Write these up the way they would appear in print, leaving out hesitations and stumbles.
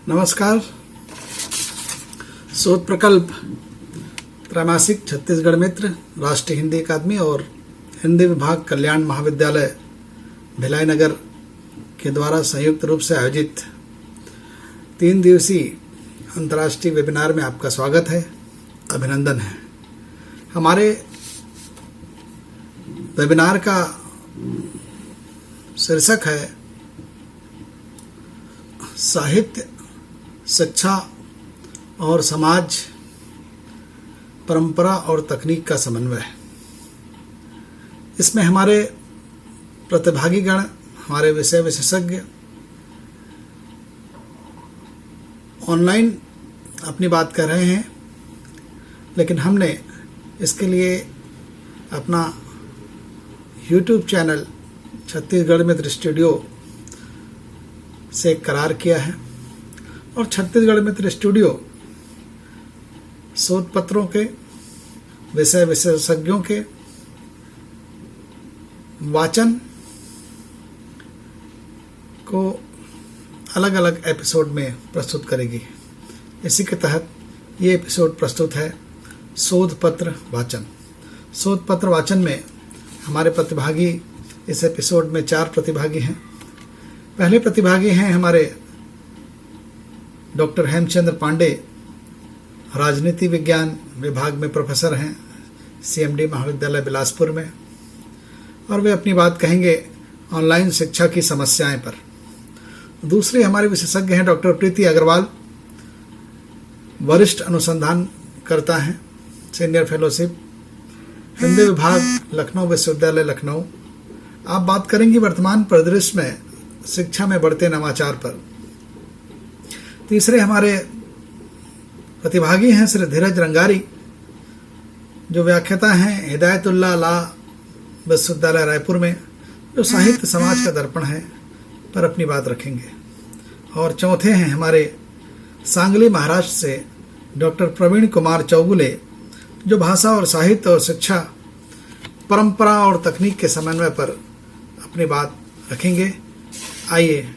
नमस्कार। शोध प्रकल्प त्रैमासिक छत्तीसगढ़ मित्र राष्ट्रीय हिंदी अकादमी और हिंदी विभाग कल्याण महाविद्यालय भिलाई नगर के द्वारा संयुक्त रूप से आयोजित 3 दिवसीय अंतर्राष्ट्रीय वेबिनार में आपका स्वागत है, अभिनंदन है। हमारे वेबिनार का शीर्षक है साहित्य, शिक्षा और समाज, परंपरा और तकनीक का समन्वय। इसमें हमारे प्रतिभागीगण, हमारे विषय विशेषज्ञ ऑनलाइन अपनी बात कर रहे हैं, लेकिन हमने इसके लिए अपना YouTube चैनल छत्तीसगढ़ मित्र स्टूडियो से करार किया है और छत्तीसगढ़ मित्र स्टूडियो शोध पत्रों के, विषय विशेषज्ञों के वाचन को अलग अलग एपिसोड में प्रस्तुत करेगी। इसी के तहत ये एपिसोड प्रस्तुत है शोध पत्र वाचन। शोध पत्र वाचन में हमारे प्रतिभागी, इस एपिसोड में 4 प्रतिभागी हैं। पहले प्रतिभागी हैं हमारे डॉक्टर हेमचंद्र पांडे, राजनीति विज्ञान विभाग में प्रोफेसर हैं CMD महाविद्यालय बिलासपुर में, और वे अपनी बात कहेंगे ऑनलाइन शिक्षा की समस्याएं पर। दूसरे हमारे विशेषज्ञ हैं डॉक्टर प्रीति अग्रवाल, वरिष्ठ अनुसंधानकर्ता हैं, सीनियर फेलोशिप, हिंदी विभाग लखनऊ विश्वविद्यालय लखनऊ। आप बात करेंगी वर्तमान परिदृश्य में शिक्षा में बढ़ते नवाचार पर। तीसरे हमारे प्रतिभागी हैं श्री धीरज रंगारी, जो व्याख्याता हैं हिदायतुल्लाह ला विश्वविद्यालय रायपुर में, जो साहित्य समाज का दर्पण है पर अपनी बात रखेंगे। और चौथे हैं हमारे सांगली महाराष्ट्र से डॉक्टर प्रवीण कुमार चौगुले, जो भाषा और साहित्य और शिक्षा, परंपरा और तकनीक के समन्वय पर अपनी बात रखेंगे। आइए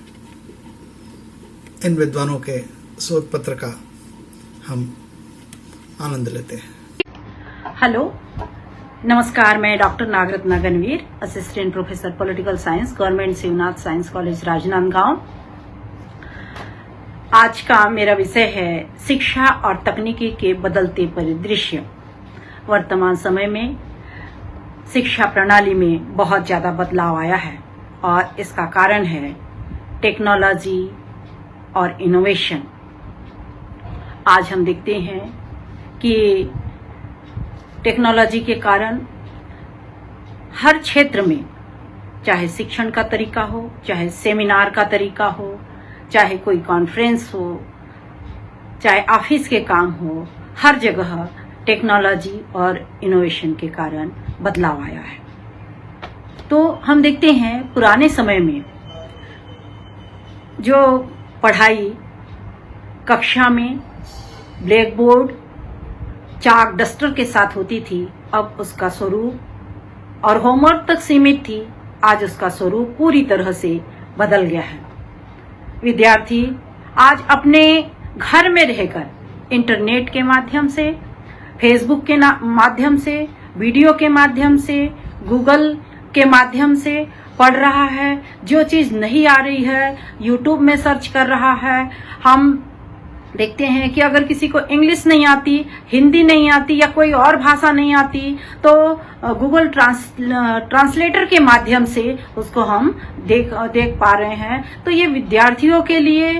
इन विद्वानों के शोध पत्र का हम आनंद लेते हैं। हेलो, नमस्कार। मैं doctor Nagaratna Ganvir, assistant professor political science, government Shivnath science college Rajnandgaon. आज का मेरा विषय है शिक्षा और तकनीकी के बदलते परिदृश्य। वर्तमान समय में शिक्षा प्रणाली में बहुत ज्यादा बदलाव आया है और इसका कारण है टेक्नोलॉजी और इनोवेशन। आज हम देखते हैं कि टेक्नोलॉजी के कारण हर क्षेत्र में, चाहे शिक्षण का तरीका हो, चाहे सेमिनार का तरीका हो, चाहे कोई कॉन्फ्रेंस हो, चाहे ऑफिस के काम हो, हर जगह टेक्नोलॉजी और इनोवेशन के कारण बदलाव आया है। तो हम देखते हैं पुराने समय में जो पढ़ाई कक्षा में ब्लैक बोर्ड, चाक, डस्टर के साथ होती थी, अब उसका स्वरूप और होमवर्क तक सीमित थी, आज उसका स्वरूप पूरी तरह से बदल गया है। विद्यार्थी आज अपने घर में रहकर इंटरनेट के माध्यम से, फेसबुक के माध्यम से, वीडियो के माध्यम से, गूगल के माध्यम से पढ़ रहा है। जो चीज नहीं आ रही है यूट्यूब में सर्च कर रहा है। हम देखते हैं कि अगर किसी को इंग्लिश नहीं आती, हिंदी नहीं आती या कोई और भाषा नहीं आती, तो गूगल ट्रांसलेटर के माध्यम से उसको हम देख पा रहे हैं। तो ये विद्यार्थियों के लिए,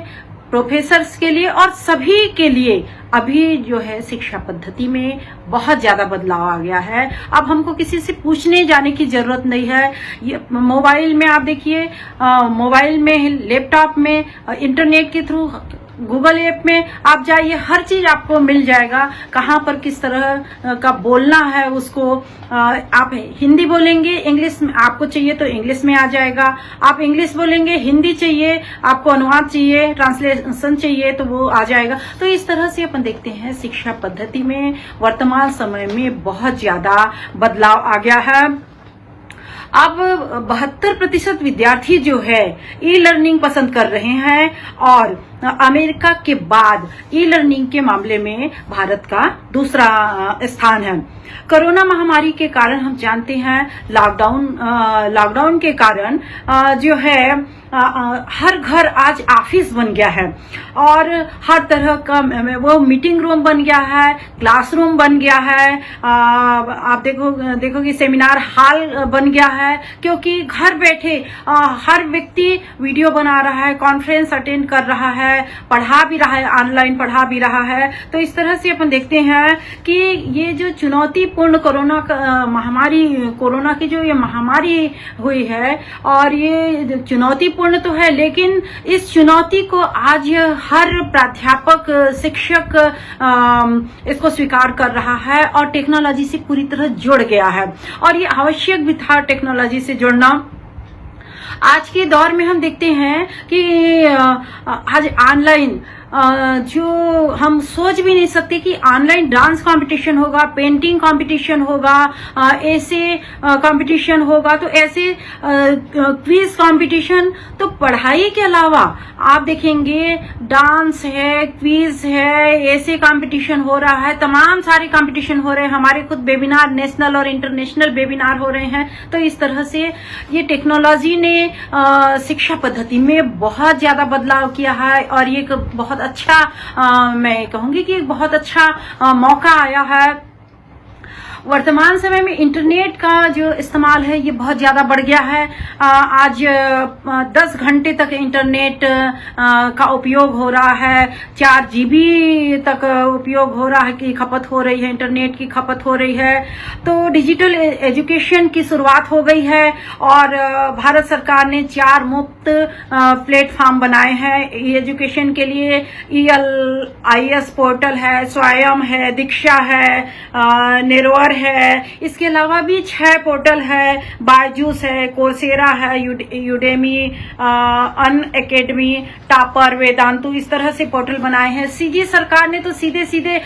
प्रोफेसर्स के लिए और सभी के लिए अभी जो है शिक्षा पद्धति में बहुत ज्यादा बदलाव आ गया है। अब हमको किसी से पूछने जाने की जरूरत नहीं है। ये मोबाइल में आप देखिए, मोबाइल में, लैपटॉप में, इंटरनेट के थ्रू, गूगल ऐप में आप जाइए, हर चीज आपको मिल जाएगा। कहाँ पर किस तरह का बोलना है उसको, आप हिंदी बोलेंगे, इंग्लिश में आपको चाहिए तो इंग्लिश में आ जाएगा। आप इंग्लिश बोलेंगे, हिंदी चाहिए, आपको अनुवाद चाहिए, ट्रांसलेशन चाहिए तो वो आ जाएगा। तो इस तरह से अपन देखते हैं शिक्षा पद्धति में वर्तमान समय में बहुत ज्यादा बदलाव आ गया है। अब 72% विद्यार्थी जो है ई लर्निंग पसंद कर रहे हैं और अमेरिका के बाद ई लर्निंग के मामले में भारत का दूसरा स्थान है। कोरोना महामारी के कारण हम जानते हैं लॉकडाउन के कारण जो है हर घर आज ऑफिस बन गया है और हर तरह का वो मीटिंग रूम बन गया है, क्लासरूम बन गया है, आप देखोगे सेमिनार हॉल बन गया है, क्योंकि घर बैठे हर व्यक्ति वीडियो बना रहा है, कॉन्फ्रेंस अटेंड कर रहा है, पढ़ा भी रहा है, ऑनलाइन पढ़ा भी रहा है। तो इस तरह से अपन देखते हैं कि ये जो चुनौतीपूर्ण कोरोना की जो ये महामारी हुई है और ये चुनौतीपूर्ण तो है, लेकिन इस चुनौती को आज हर प्राध्यापक शिक्षक इसको स्वीकार कर रहा है और टेक्नोलॉजी से पूरी तरह जुड़ गया है और ये आवश्यक भी था टेक्नोलॉजी से जुड़ना। आज के दौर में हम देखते हैं कि आज ऑनलाइन जो हम सोच भी नहीं सकते कि ऑनलाइन डांस कंपटीशन होगा, पेंटिंग कंपटीशन होगा, ऐसे कंपटीशन होगा, तो ऐसे क्विज कंपटीशन। तो पढ़ाई के अलावा आप देखेंगे डांस है, क्विज है, ऐसे कंपटीशन हो रहा है, तमाम सारे कंपटीशन हो रहे हैं। हमारे खुद वेबिनार नेशनल और इंटरनेशनल वेबिनार हो रहे हैं। तो इस तरह से ये टेक्नोलॉजी ने शिक्षा पद्धति में बहुत ज्यादा बदलाव किया है और ये एक बहुत अच्छा मैं कहूंगी कि बहुत अच्छा मौका आया है। वर्तमान समय में इंटरनेट का जो इस्तेमाल है ये बहुत ज्यादा बढ़ गया है। आज 10 घंटे तक इंटरनेट का उपयोग हो रहा है, 4 GB तक उपयोग हो रहा है कि खपत हो रही है, इंटरनेट की खपत हो रही है। तो डिजिटल एजुकेशन की शुरुआत हो गई है और भारत सरकार ने 4 मुफ्त प्लेटफॉर्म बनाए हैं एजुकेशन के लिए। ELIS पोर्टल है, स्वयं है, दीक्षा है, नेरवर है। इसके अलावा भी 6 पोर्टल है, बायजूस है, कोर्सेरा है, यूडेमी, अन एकेडमी, टॉपर, वेदांतु, इस तरह से पोर्टल बनाए हैं। सीजी सरकार ने तो सीधे सीधे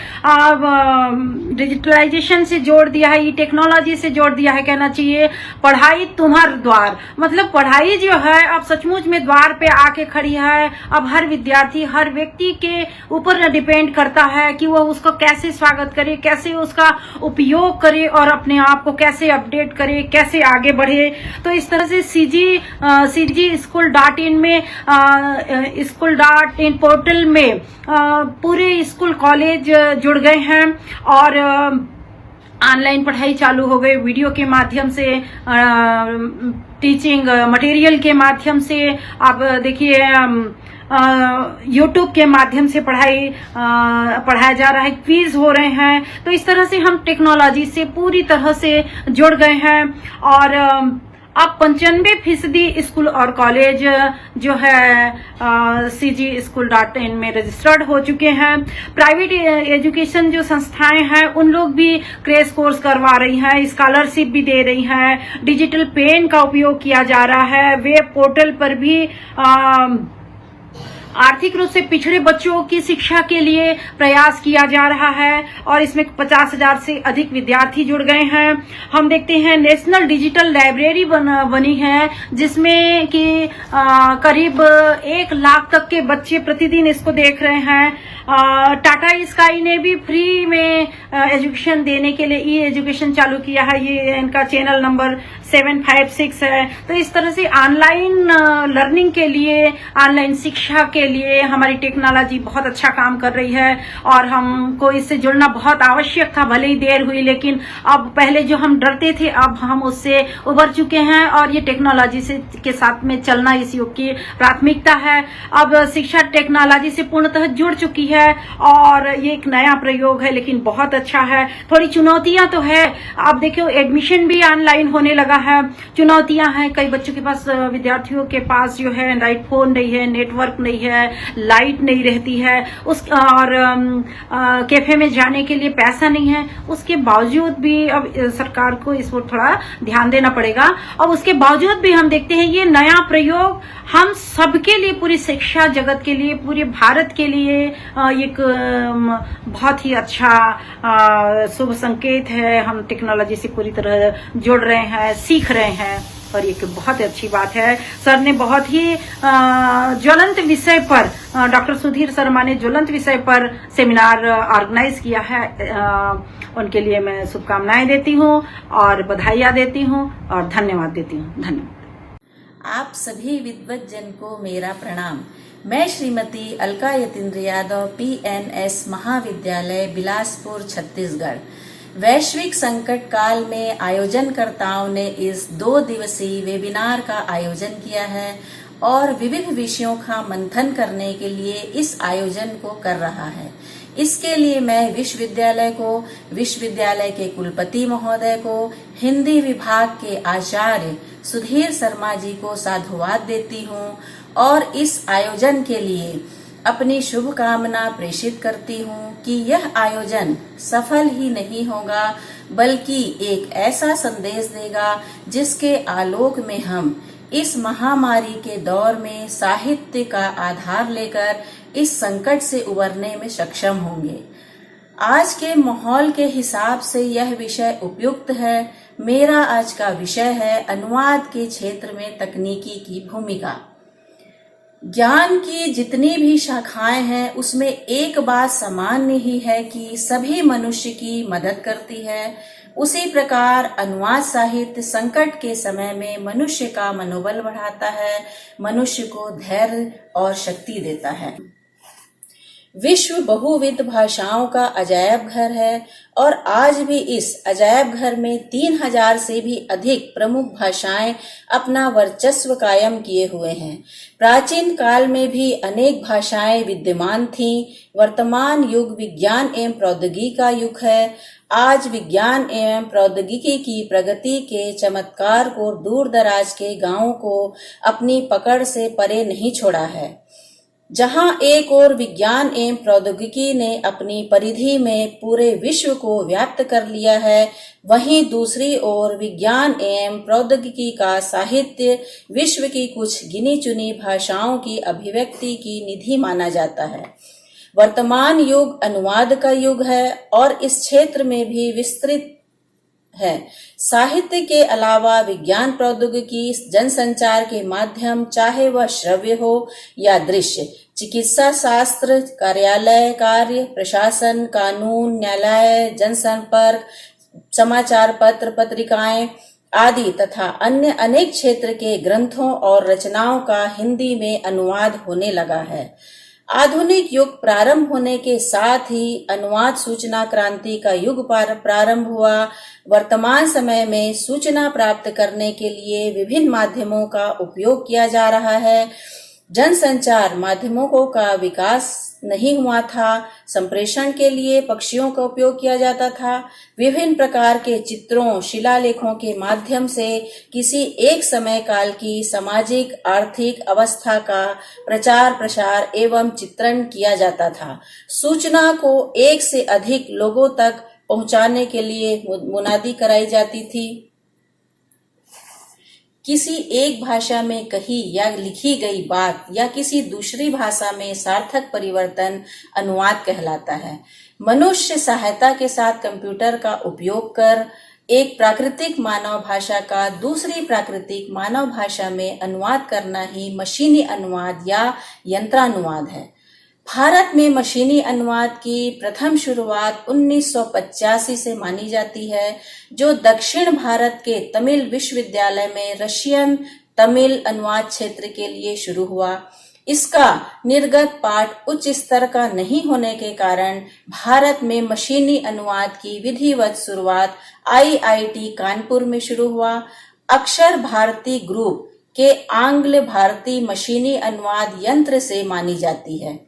डिजिटलाइजेशन से जोड़ दिया है, टेक्नोलॉजी से जोड़ दिया है। कहना चाहिए पढ़ाई तुम्हार द्वार, मतलब पढ़ाई जो है अब सचमुच में द्वार पे आके खड़ी है। अब हर विद्यार्थी, हर व्यक्ति के ऊपर डिपेंड करता है कि वो उसको कैसे स्वागत करे, कैसे उसका उपयोग करे और अपने आप को कैसे अपडेट करे, कैसे आगे बढ़े। तो इस तरह से सीजी school.in में school.in पोर्टल में पूरे स्कूल कॉलेज जुड़ गए हैं और ऑनलाइन पढ़ाई चालू हो गई। वीडियो के माध्यम से, टीचिंग मटेरियल के माध्यम से, आप देखिए यूट्यूब के माध्यम से पढ़ाया जा रहा है, क्विज हो रहे हैं। तो इस तरह से हम टेक्नोलॉजी से पूरी तरह से जुड़ गए हैं और अब 95% स्कूल और कॉलेज जो है सीजी school.in में रजिस्टर्ड हो चुके हैं। प्राइवेट एजुकेशन जो संस्थाएं हैं उन लोग भी क्रैश कोर्स करवा रही हैं, स्कॉलरशिप भी दे रही हैं, डिजिटल पेन का उपयोग किया जा रहा है। वेब पोर्टल पर भी आर्थिक रूप से पिछड़े बच्चों की शिक्षा के लिए प्रयास किया जा रहा है और इसमें 50,000 से अधिक विद्यार्थी जुड़ गए हैं। हम देखते हैं नेशनल डिजिटल लाइब्रेरी बनी है जिसमें कि करीब 1 लाख तक के बच्चे प्रतिदिन इसको देख रहे हैं। टाटा स्काई ने भी फ्री में एजुकेशन देने के लिए ई एजुकेशन चालू किया है, ये इनका चैनल नंबर 756 है। तो इस तरह से ऑनलाइन लर्निंग के लिए, ऑनलाइन शिक्षा के लिए हमारी टेक्नोलॉजी बहुत अच्छा काम कर रही है और हमको इससे जुड़ना बहुत आवश्यक था। भले ही देर हुई, लेकिन अब पहले जो हम डरते थे अब हम उससे उबर चुके हैं और ये टेक्नोलॉजी से के साथ में चलना इस युग की प्राथमिकता है। अब शिक्षा टेक्नोलॉजी से पूर्णतः जुड़ चुकी है और ये एक नया प्रयोग है, लेकिन बहुत अच्छा है। थोड़ी चुनौतियां तो है, आप देखियो एडमिशन भी ऑनलाइन होने लगा है, चुनौतियां हैं। कई बच्चों के पास, विद्यार्थियों के पास जो है एंड्रॉइड फोन नहीं है, नेटवर्क नहीं है, लाइट नहीं रहती है, और कैफे में जाने के लिए पैसा नहीं है। उसके बावजूद भी अब सरकार को इस पर थोड़ा ध्यान देना पड़ेगा। और उसके बावजूद भी हम देखते हैं ये नया प्रयोग हम सबके लिए, पूरी शिक्षा जगत के लिए, पूरे भारत के लिए एक बहुत ही अच्छा शुभ संकेत है। हम टेक्नोलॉजी से पूरी तरह जुड़ रहे हैं, सीख रहे हैं। और ये बहुत अच्छी बात है। सर ने बहुत ही ज्वलंत विषय पर, डॉक्टर सुधीर शर्मा ने ज्वलंत विषय पर सेमिनार ऑर्गेनाइज किया है। उनके लिए मैं शुभकामनाएं देती हूँ और बधाइयाँ देती हूँ और धन्यवाद देती हूँ। धन्यवाद। आप सभी विद्वत जन को मेरा प्रणाम। मैं श्रीमती अलका यतीन्द्र यादव, PNS महाविद्यालय बिलासपुर, छत्तीसगढ़। वैश्विक संकट काल में आयोजनकर्ताओं ने इस 2 दिवसीय वेबिनार का आयोजन किया है और विविध विषयों का मंथन करने के लिए इस आयोजन को कर रहा है। इसके लिए मैं विश्वविद्यालय को, विश्वविद्यालय के कुलपति महोदय को, हिंदी विभाग के आचार्य सुधीर शर्मा जी को साधुवाद देती हूँ और इस आयोजन के लिए अपनी शुभकामना प्रेषित करती हूँ कि यह आयोजन सफल ही नहीं होगा बल्कि एक ऐसा संदेश देगा जिसके आलोक में हम इस महामारी के दौर में साहित्य का आधार लेकर इस संकट से उबरने में सक्षम होंगे। आज के माहौल के हिसाब से यह विषय उपयुक्त है। मेरा आज का विषय है अनुवाद के क्षेत्र में तकनीकी की भूमिका। ज्ञान की जितनी भी शाखाएं हैं उसमें एक बात सामान्य ही है कि सभी मनुष्य की मदद करती है। उसी प्रकार अनुवाद साहित्य संकट के समय में मनुष्य का मनोबल बढ़ाता है, मनुष्य को धैर्य और शक्ति देता है। विश्व बहुविध भाषाओं का अजायब घर है और आज भी इस अजायब घर में 3000 से भी अधिक प्रमुख भाषाएं अपना वर्चस्व कायम किए हुए हैं। प्राचीन काल में भी अनेक भाषाएं विद्यमान थीं। वर्तमान युग विज्ञान एवं प्रौद्योगिकी का युग है। आज विज्ञान एवं प्रौद्योगिकी की प्रगति के चमत्कार को दूर दराज के गांवों को अपनी पकड़ से परे नहीं छोड़ा है। जहां एक ओर विज्ञान एवं प्रौद्योगिकी ने अपनी परिधि में पूरे विश्व को व्याप्त कर लिया है, वहीं दूसरी ओर विज्ञान एवं प्रौद्योगिकी का साहित्य विश्व की कुछ गिनी चुनी भाषाओं की अभिव्यक्ति की निधि माना जाता है। वर्तमान युग अनुवाद का युग है और इस क्षेत्र में भी विस्तृत है। साहित्य के अलावा विज्ञान प्रौद्योगिकी जनसंचार के माध्यम, चाहे वह श्रव्य हो या दृश्य, चिकित्सा शास्त्र, कार्यालय कार्य, प्रशासन, कानून, न्यायालय, जनसंपर्क, समाचार पत्र, पत्रिकाएं आदि तथा अन्य अनेक क्षेत्र के ग्रंथों और रचनाओं का हिंदी में अनुवाद होने लगा है। आधुनिक युग प्रारंभ होने के साथ ही अनुवाद सूचना क्रांति का युग प्रारंभ हुआ। वर्तमान समय में सूचना प्राप्त करने के लिए विभिन्न माध्यमों का उपयोग किया जा रहा है। जनसंचार माध्यमों का विकास नहीं हुआ था। संप्रेषण के लिए पक्षियों का उपयोग किया जाता था। विभिन्न प्रकार के चित्रों, शिलालेखों के माध्यम से किसी एक समय काल की सामाजिक आर्थिक अवस्था का प्रचार प्रसार एवं चित्रण किया जाता था। सूचना को एक से अधिक लोगों तक पहुंचाने के लिए मुनादी कराई जाती थी। किसी एक भाषा में कही या लिखी गई बात या किसी दूसरी भाषा में सार्थक परिवर्तन अनुवाद कहलाता है। मनुष्य सहायता के साथ कंप्यूटर का उपयोग कर एक प्राकृतिक मानव भाषा का दूसरी प्राकृतिक मानव भाषा में अनुवाद करना ही मशीनी अनुवाद या यंत्रानुवाद है। भारत में मशीनी अनुवाद की प्रथम शुरुआत 1985 से मानी जाती है, जो दक्षिण भारत के तमिल विश्वविद्यालय में रशियन तमिल अनुवाद क्षेत्र के लिए शुरू हुआ। इसका निर्गत पाठ उच्च स्तर का नहीं होने के कारण भारत में मशीनी अनुवाद की विधिवत शुरुआत IIT कानपुर में शुरू हुआ। अक्षर भारती ग्रुप के आंग्ल भारती मशीनी अनुवाद यंत्र से मानी जाती है।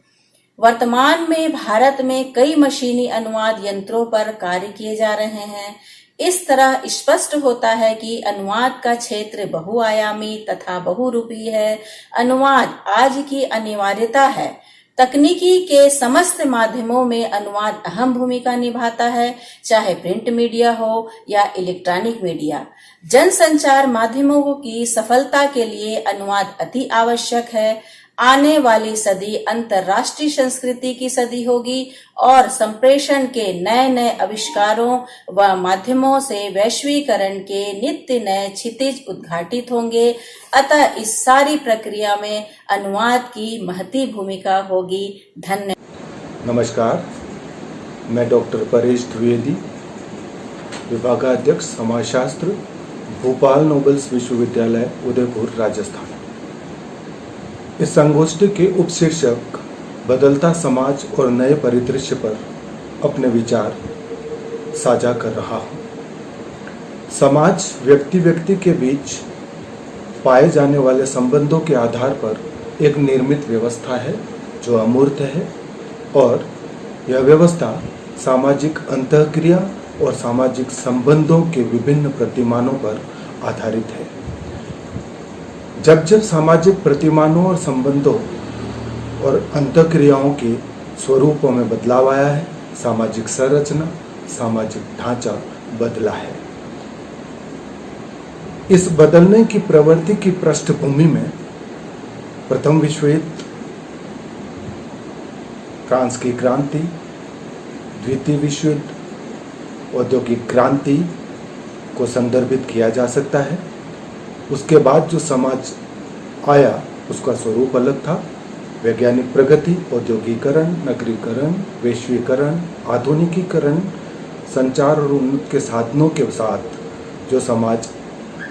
वर्तमान में भारत में कई मशीनी अनुवाद यंत्रों पर कार्य किए जा रहे हैं। इस तरह स्पष्ट होता है कि अनुवाद का क्षेत्र बहुआयामी तथा बहुरूपी है। अनुवाद आज की अनिवार्यता है। तकनीकी के समस्त माध्यमों में अनुवाद अहम भूमिका निभाता है, चाहे प्रिंट मीडिया हो या इलेक्ट्रॉनिक मीडिया। जनसंचार माध्यमों की सफलता के लिए अनुवाद अति आवश्यक है। आने वाली सदी अंतर्राष्ट्रीय संस्कृति की सदी होगी और संप्रेषण के नए नए आविष्कारों व माध्यमों से वैश्वीकरण के नित्य नए क्षितिज उद्घाटित होंगे। अतः इस सारी प्रक्रिया में अनुवाद की महती भूमिका होगी। धन्यवाद। नमस्कार, मैं डॉक्टर परेश द्विवेदी, विभागाध्यक्ष समाजशास्त्र, भोपाल नोबल्स विश्वविद्यालय, उदयपुर, राजस्थान। इस संगोष्ठी के उपशीर्षक बदलता समाज और नए परिदृश्य पर अपने विचार साझा कर रहा हूँ। समाज व्यक्ति व्यक्ति के बीच पाए जाने वाले संबंधों के आधार पर एक निर्मित व्यवस्था है जो अमूर्त है, और यह व्यवस्था सामाजिक अंतःक्रिया और सामाजिक संबंधों के विभिन्न प्रतिमानों पर आधारित है। जब जब सामाजिक प्रतिमानों और संबंधों और अंतःक्रियाओं के स्वरूपों में बदलाव आया है, सामाजिक संरचना, सामाजिक ढांचा बदला है। इस बदलने की प्रवृत्ति की पृष्ठभूमि में प्रथम विश्व युद्ध, फ्रांस की क्रांति, द्वितीय विश्व युद्ध, औद्योगिक क्रांति को संदर्भित किया जा सकता है। उसके बाद जो समाज आया उसका स्वरूप अलग था। वैज्ञानिक प्रगति, औद्योगिकरण, नगरीकरण, वैश्वीकरण, आधुनिकीकरण, संचार और उन्नत के साधनों के साथ जो समाज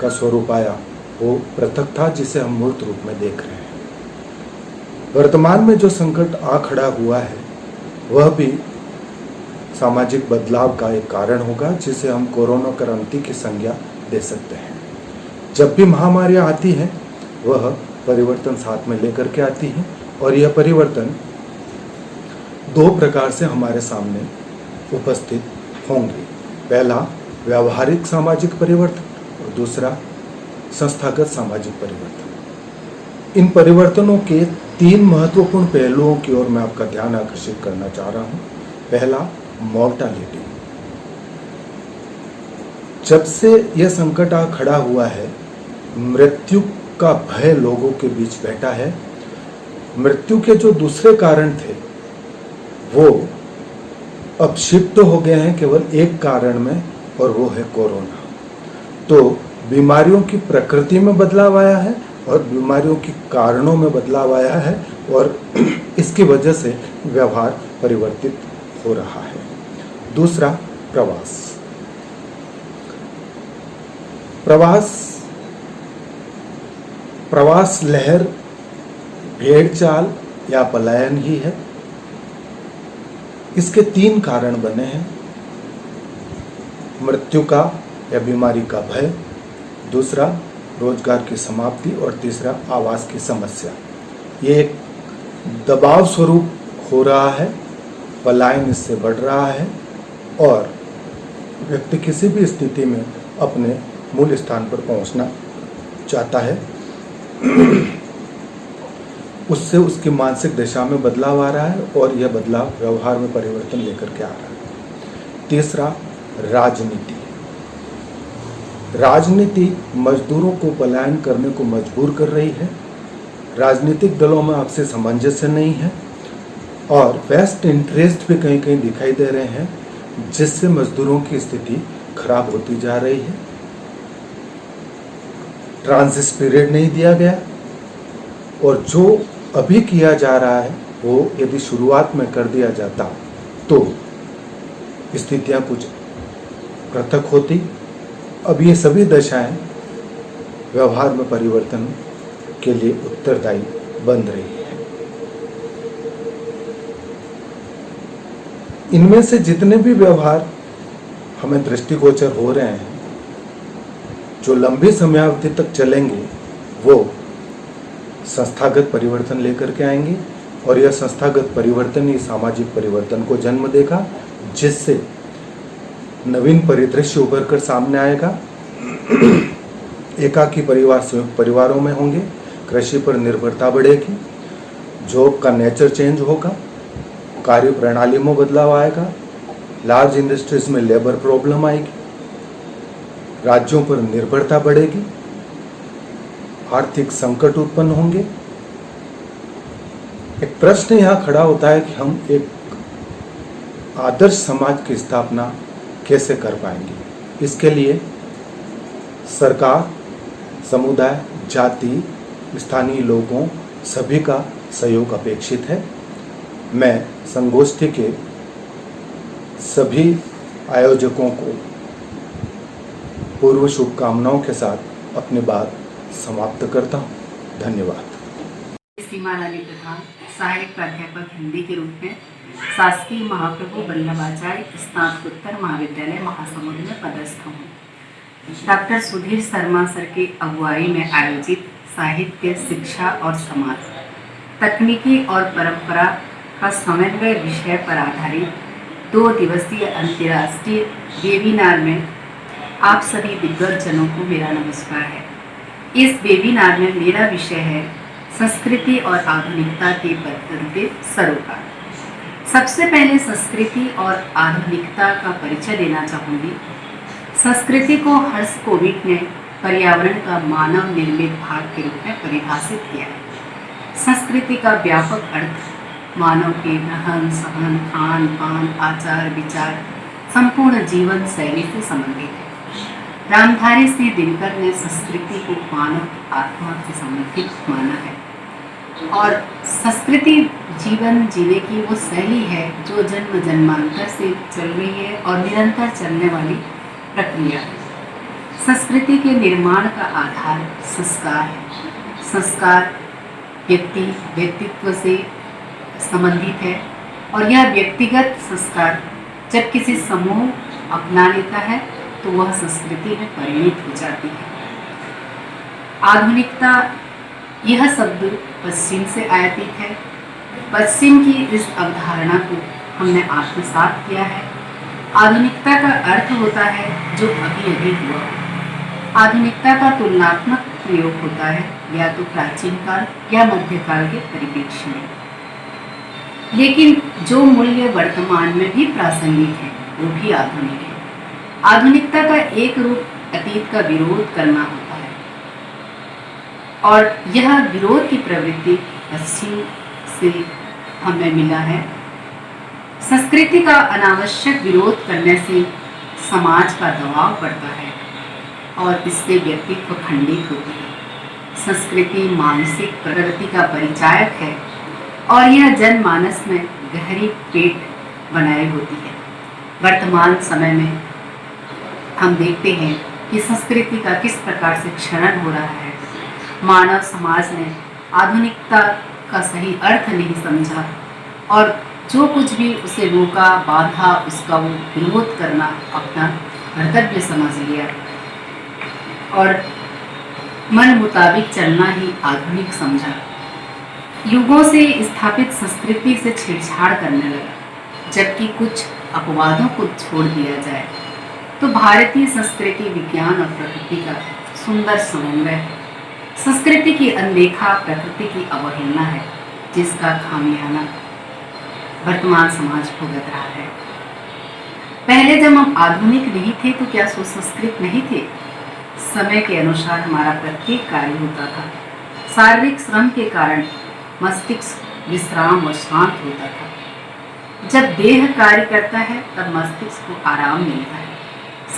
का स्वरूप आया वो पृथक था, जिसे हम मूर्त रूप में देख रहे हैं। वर्तमान में जो संकट आ खड़ा हुआ है वह भी सामाजिक बदलाव का एक कारण होगा, जिसे हम कोरोना क्रांति की संज्ञा दे सकते हैं। जब भी महामारियां आती हैं वह परिवर्तन साथ में लेकर के आती हैं, और यह परिवर्तन दो प्रकार से हमारे सामने उपस्थित होंगे। पहला व्यावहारिक सामाजिक परिवर्तन और दूसरा संस्थागत सामाजिक परिवर्तन। इन परिवर्तनों के तीन महत्वपूर्ण पहलुओं की ओर मैं आपका ध्यान आकर्षित करना चाह रहा हूं। पहला, मॉर्टालिटी। जब से यह संकट आ खड़ा हुआ है, मृत्यु का भय लोगों के बीच बैठा है। मृत्यु के जो दूसरे कारण थे वो अब शिफ्ट हो गए हैं केवल एक कारण में, और वो है कोरोना। तो बीमारियों की प्रकृति में बदलाव आया है और बीमारियों के कारणों में बदलाव आया है, और इसकी वजह से व्यवहार परिवर्तित हो रहा है। दूसरा, प्रवास लहर भेड़ चाल या पलायन ही है। इसके तीन कारण बने हैं: मृत्यु का या बीमारी का भय, दूसरा रोजगार की समाप्ति, और तीसरा आवास की समस्या। ये एक दबाव स्वरूप हो रहा है, पलायन इससे बढ़ रहा है, और व्यक्ति किसी भी स्थिति में अपने मूल स्थान पर पहुंचना चाहता है। उससे उसकी मानसिक दशा में बदलाव आ रहा है, और यह बदलाव व्यवहार में परिवर्तन लेकर के आ रहा है। तीसरा, राजनीति। राजनीति मजदूरों को पलायन करने को मजबूर कर रही है। राजनीतिक दलों में आपसी सामंजस्य नहीं है, और वेस्ट इंटरेस्ट भी कहीं कहीं दिखाई दे रहे हैं, जिससे मजदूरों की स्थिति खराब होती जा रही है। ट्रांजिट पीरियड नहीं दिया गया, और जो अभी किया जा रहा है वो यदि शुरुआत में कर दिया जाता तो स्थितियां कुछ पृथक होती। अब ये सभी दशाएं व्यवहार में परिवर्तन के लिए उत्तरदायी बन रही है। इनमें से जितने भी व्यवहार हमें दृष्टिगोचर हो रहे हैं, जो लंबी समयावधि तक चलेंगे, वो संस्थागत परिवर्तन लेकर के आएंगे, और यह संस्थागत परिवर्तन ही सामाजिक परिवर्तन को जन्म देगा, जिससे नवीन परिदृश्य उभर कर सामने आएगा। एकाकी परिवार संयुक्त परिवारों में होंगे, कृषि पर निर्भरता बढ़ेगी, जॉब का नेचर चेंज होगा, कार्य प्रणाली में बदलाव आएगा, लार्ज इंडस्ट्रीज में लेबर प्रॉब्लम आएगी, राज्यों पर निर्भरता बढ़ेगी, आर्थिक संकट उत्पन्न होंगे, प्रश्न यहाँ खड़ा होता है कि हम एक आदर्श समाज की स्थापना कैसे कर पाएंगे। इसके लिए सरकार, समुदाय, जाति, स्थानीय लोगों सभी का सहयोग अपेक्षित है। मैं संगोष्ठी के सभी आयोजकों को पूर्व शुभकामनाओं के साथ अपनी बात समाप्त करता हूँ। धन्यवाद। सीमा लाली प्रधान, सहायक प्राध्यापक हिंदी के रूप में शासकीय महाप्रभु वल्लभाचार्य स्नातकोत्तर महाविद्यालय महासमुंद में पदस्थ हूँ। डॉक्टर सुधीर शर्मा सर की अगुवाई में आयोजित साहित्य, शिक्षा और समाज, तकनीकी और परंपरा का समन्वय विषय पर आधारित 2 दिवसीय अंतर्राष्ट्रीय वेबिनार में आप सभी दिग्गजनों को मेरा नमस्कार है। इस वेबिनार में मेरा विषय है संस्कृति और आधुनिकता के बदलते सरोकार। सबसे पहले संस्कृति और आधुनिकता का परिचय देना चाहूँगी। संस्कृति को हर्ष कोविड ने पर्यावरण का मानव निर्मित भाग के रूप में परिभाषित किया है। संस्कृति का व्यापक अर्थ मानव के रहन सहन, खान पान, आचार विचार, संपूर्ण जीवन शैली से संबंधित है। रामधारी सिंह दिनकर ने संस्कृति को मानव की आत्मा से संबंधित माना है और संस्कृति जीवन जीने की वो शैली है जो जन्म जन्मांतर से चल रही है और निरंतर चलने वाली प्रक्रिया है। संस्कृति के निर्माण का आधार संस्कार है। संस्कार व्यक्तित्व से संबंधित है और यह व्यक्तिगत संस्कार जब किसी समूह अपना लेता है तो वह संस्कृति में परिणत हो जाती है। आधुनिकता, यह शब्द पश्चिम से आयातित है। पश्चिम की इस अवधारणा को हमने आत्मसात किया है। आधुनिकता का अर्थ होता है जो अभी अभी हुआ। आधुनिकता का तुलनात्मक प्रयोग होता है या तो प्राचीन काल या मध्यकाल के परिप्रेक्ष्य में, लेकिन जो मूल्य वर्तमान में भी प्रासंगिक है वो भी आधुनिक है। आधुनिकता का एक रूप अतीत का विरोध करना होता है और यह विरोध की प्रवृत्ति पश्चिम से हमें मिला है। संस्कृति का अनावश्यक विरोध करने से समाज का दबाव पड़ता है और इससे व्यक्तित्व खंडित होती है। संस्कृति मानसिक प्रगति का परिचायक है और यह जनमानस में गहरी पेट बनाए होती है। वर्तमान समय में हम देखते हैं कि संस्कृति का किस प्रकार से क्षरण हो रहा है। मानव समाज ने आधुनिकता का सही अर्थ नहीं समझा और जो कुछ भी उसे रोका, बाधा, उसका वो विरोध करना अपना कर्तव्य समझ लिया और मन मुताबिक चलना ही आधुनिक समझा। युगों से स्थापित संस्कृति से छेड़छाड़ करने लगा। जबकि कुछ अपवादों को छोड़ दिया जाए तो भारतीय संस्कृति विज्ञान और प्रकृति का सुंदर समन्वय है। संस्कृति की अनदेखा प्रकृति की अवहेलना है जिसका खामियाना वर्तमान समाज भुगत रहा है। पहले जब हम आधुनिक नहीं थे तो क्या सुसंस्कृत नहीं थे? समय के अनुसार हमारा प्रत्येक कार्य होता था। शारीरिक श्रम के कारण मस्तिष्क विश्राम और शांत होता था। जब देह कार्य करता है तब मस्तिष्क को आराम मिलता है।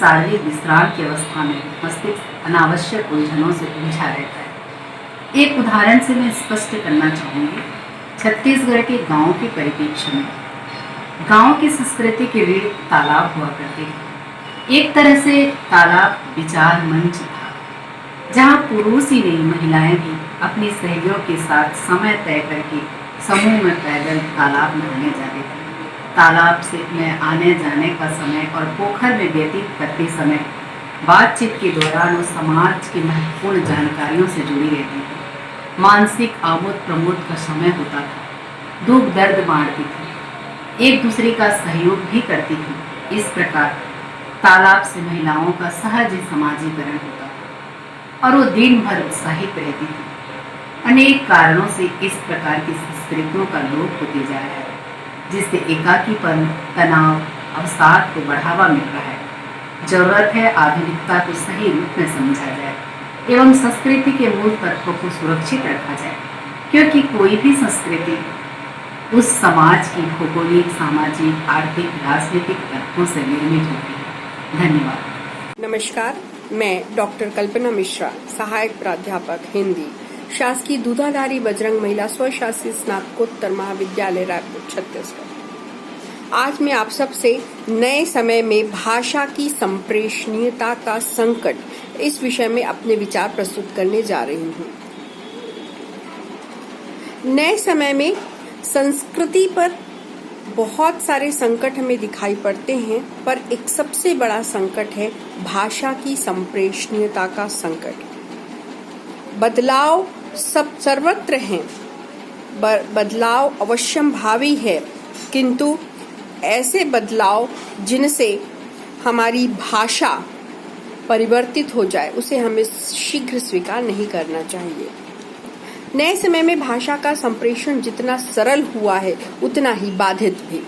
शारीरिक विश्राम की अवस्था में मस्तिष्क अनावश्यक उलझनों से उलझा रहता है। एक उदाहरण से मैं स्पष्ट करना चाहूँगी। छत्तीसगढ़ के गांव के परिप्रेक्ष्य में गांव की संस्कृति के रीढ़ तालाब हुआ करते थे। एक तरह से तालाब विचार मंच था जहां पुरुष ही नहीं महिलाएं भी अपनी सहेलियों के साथ समय तय करके समूह में पैदल तालाब नहाने जाते थे। तालाब से में आने जाने का समय और पोखर में व्यतीत करते समय बातचीत के दौरान वो समाज की महत्वपूर्ण जानकारियों से जुड़ी रहती थी। मानसिक आमोद प्रमोद का समय होता था। दुख दर्द बांटती थी, एक दूसरे का सहयोग भी करती थी। इस प्रकार तालाब से महिलाओं का सहज समाजीकरण होता था और वो दिन भर उत्साहित रहती थी। अनेक कारणों से इस प्रकार की संस्कृतियों का लोप होते जा रहा है, जिससे एकाकीपन, तनाव, अवसाद को बढ़ावा मिल रहा है। जरूरत है आधुनिकता को सही रूप में समझा जाए एवं संस्कृति के मूल तत्वों को सुरक्षित रखा जाए, क्योंकि कोई भी संस्कृति उस समाज की भौगोलिक, सामाजिक, आर्थिक, राजनीतिक तत्वों से निर्मित होती है। धन्यवाद। नमस्कार, मैं डॉक्टर कल्पना मिश्रा, सहायक प्राध्यापक हिंदी, शासकीय दूधाधारी बजरंग महिला स्वशासित स्नातकोत्तर महाविद्यालय रायपुर छत्तीसगढ़। आज मैं आप सबसे नए समय में भाषा की संप्रेषणीयता का संकट इस विषय में अपने विचार प्रस्तुत करने जा रही हूँ। नए समय में संस्कृति पर बहुत सारे संकट हमें दिखाई पड़ते हैं, पर एक सबसे बड़ा संकट है भाषा की संप्रेषणीयता का संकट। बदलाव सब सर्वत्र हैं, बदलाव अवश्यंभावी है, किंतु ऐसे बदलाव जिनसे हमारी भाषा परिवर्तित हो जाए उसे हमें शीघ्र स्वीकार नहीं करना चाहिए। नए समय में भाषा का संप्रेषण जितना सरल हुआ है उतना ही बाधित भी।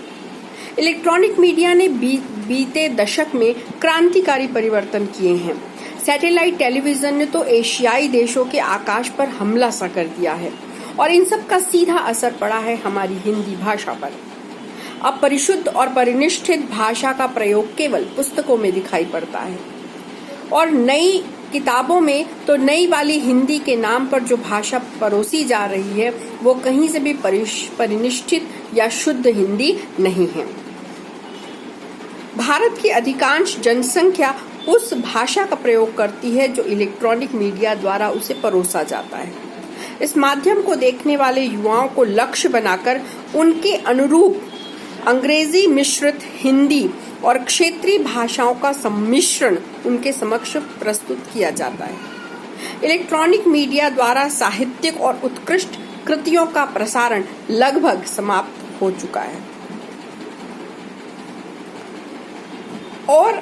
इलेक्ट्रॉनिक मीडिया ने बीते दशक में क्रांतिकारी परिवर्तन किए हैं। सैटेलाइट टेलीविजन ने तो एशियाई देशों के आकाश पर हमला सा कर दिया है और इन सब का सीधा असर पड़ा है हमारी हिंदी भाषा पर। अब परिशुद्ध और परिनिष्ठित भाषा का प्रयोग केवल पुस्तकों में दिखाई पड़ता है और नई किताबों में तो नई वाली हिंदी के नाम पर जो भाषा परोसी जा रही है वो कहीं से भी परिनिष्ठित या शुद्ध हिंदी नहीं है। भारत की अधिकांश जनसंख्या उस भाषा का प्रयोग करती है जो इलेक्ट्रॉनिक मीडिया द्वारा उसे परोसा जाता है। इस माध्यम को देखने वाले युवाओं को लक्ष्य बनाकर उनके अनुरूप अंग्रेजी मिश्रित हिंदी और क्षेत्रीय भाषाओं का सम्मिश्रण उनके समक्ष प्रस्तुत किया जाता है। इलेक्ट्रॉनिक मीडिया द्वारा साहित्यिक और उत्कृष्ट कृतियों का प्रसारण लगभग समाप्त हो चुका है और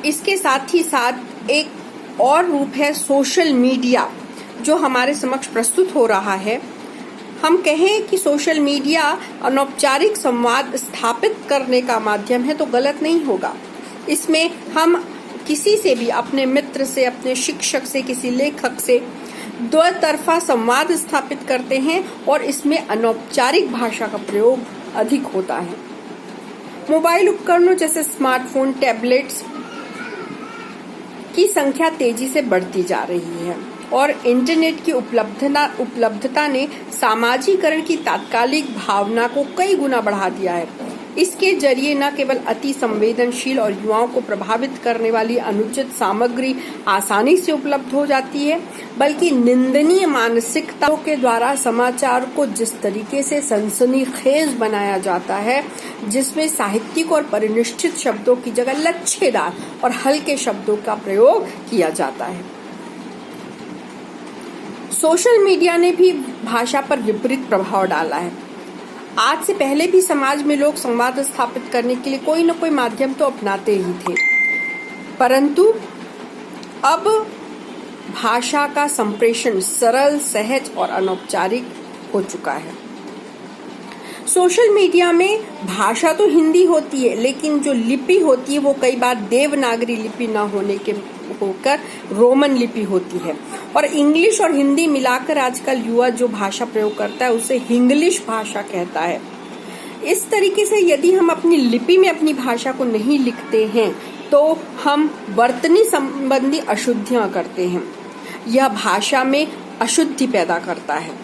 इसके साथ ही साथ एक और रूप है सोशल मीडिया जो हमारे समक्ष प्रस्तुत हो रहा है। हम कहें कि सोशल मीडिया अनौपचारिक संवाद स्थापित करने का माध्यम है तो गलत नहीं होगा। इसमें हम किसी से भी, अपने मित्र से, अपने शिक्षक से, किसी लेखक से दो तरफा संवाद स्थापित करते हैं और इसमें अनौपचारिक भाषा का प्रयोग अधिक होता है। मोबाइल उपकरणों जैसे स्मार्टफोन, टैबलेट्स की संख्या तेजी से बढ़ती जा रही है और इंटरनेट की उपलब्धता ने सामाजिकरण की तात्कालिक भावना को कई गुना बढ़ा दिया है। इसके जरिए न केवल अति संवेदनशील और युवाओं को प्रभावित करने वाली अनुचित सामग्री आसानी से उपलब्ध हो जाती है, बल्कि निंदनीय मानसिकताओं के द्वारा समाचार को जिस तरीके से सनसनीखेज बनाया जाता है, जिसमें साहित्यिक और परिनिष्ठित शब्दों की जगह लच्छेदार और हल्के शब्दों का प्रयोग किया जाता है। सोशल मीडिया ने भी भाषा पर विपरीत प्रभाव डाला है। आज से पहले भी समाज में लोग संवाद स्थापित करने के लिए कोई न कोई माध्यम तो अपनाते ही थे, परंतु अब भाषा का संप्रेषण सरल, सहज और अनौपचारिक हो चुका है। सोशल मीडिया में भाषा तो हिंदी होती है, लेकिन जो लिपि होती है वो कई बार देवनागरी लिपि न होने के होकर रोमन लिपि होती है और इंग्लिश और हिंदी मिलाकर आजकल युवा जो भाषा प्रयोग करता है उसे हिंग्लिश भाषा कहता है। इस तरीके से यदि हम अपनी लिपि में अपनी भाषा को नहीं लिखते हैं तो हम वर्तनी संबंधी अशुद्धियां करते हैं। यह भाषा में अशुद्धि पैदा करता है।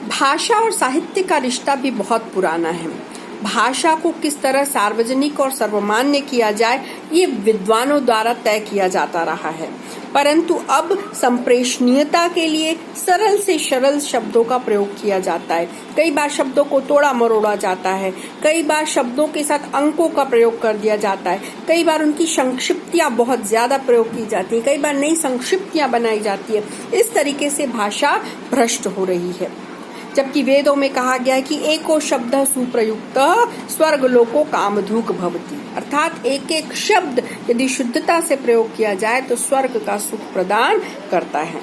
भाषा और साहित्य का रिश्ता भी बहुत पुराना है। भाषा को किस तरह सार्वजनिक और सर्वमान्य किया जाए ये विद्वानों द्वारा तय किया जाता रहा है, परंतु अब संप्रेषणीयता के लिए सरल से सरल शब्दों का प्रयोग किया जाता है। कई बार शब्दों को तोड़ा मरोड़ा जाता है, कई बार शब्दों के साथ अंकों का प्रयोग कर दिया जाता है, कई बार उनकी संक्षिप्तियां बहुत ज्यादा प्रयोग की जाती है, कई बार नई संक्षिप्तियां बनाई जाती है। इस तरीके से भाषा भ्रष्ट हो रही है, जबकि वेदों में कहा गया है कि एको शब्द सुप्रयुक्त स्वर्ग लोको कामधुक भवति, अर्थात एक एक शब्द यदि शुद्धता से प्रयोग किया जाए तो स्वर्ग का सुख प्रदान करता है।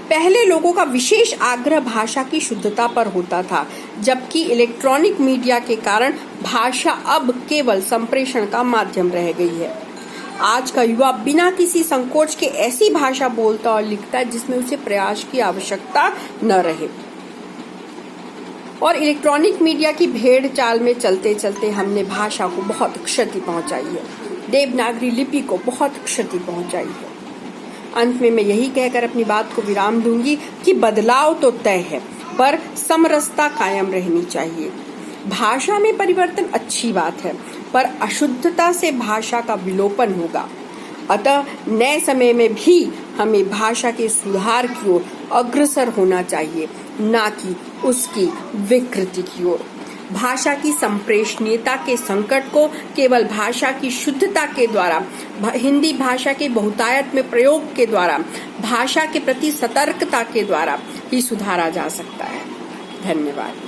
पहले लोगों का विशेष आग्रह भाषा की शुद्धता पर होता था, जबकि इलेक्ट्रॉनिक मीडिया के कारण भाषा अब केवल संप्रेषण का माध्यम रह गई है। आज का युवा बिना किसी संकोच के ऐसी भाषा बोलता और लिखता है जिसमें उसे प्रयास की आवश्यकता न रहे। और इलेक्ट्रॉनिक मीडिया की भेड़ चाल में चलते चलते हमने भाषा को बहुत क्षति पहुंचाई है, देवनागरी लिपि को बहुत क्षति पहुंचाई है। अंत में मैं यही कहकर अपनी बात को विराम दूंगी कि बदलाव तो तय है, पर समरसता कायम रहनी चाहिए। भाषा में परिवर्तन अच्छी बात है, पर अशुद्धता से भाषा का विलोपन होगा। अतः नए समय में भी हमें भाषा के सुधार की ओर अग्रसर होना चाहिए, ना कि उसकी विकृति की ओर। भाषा की संप्रेषणीयता के संकट को केवल भाषा की शुद्धता के द्वारा, हिंदी भाषा के बहुतायत में प्रयोग के द्वारा, भाषा के प्रति सतर्कता के द्वारा ही सुधारा जा सकता है। धन्यवाद।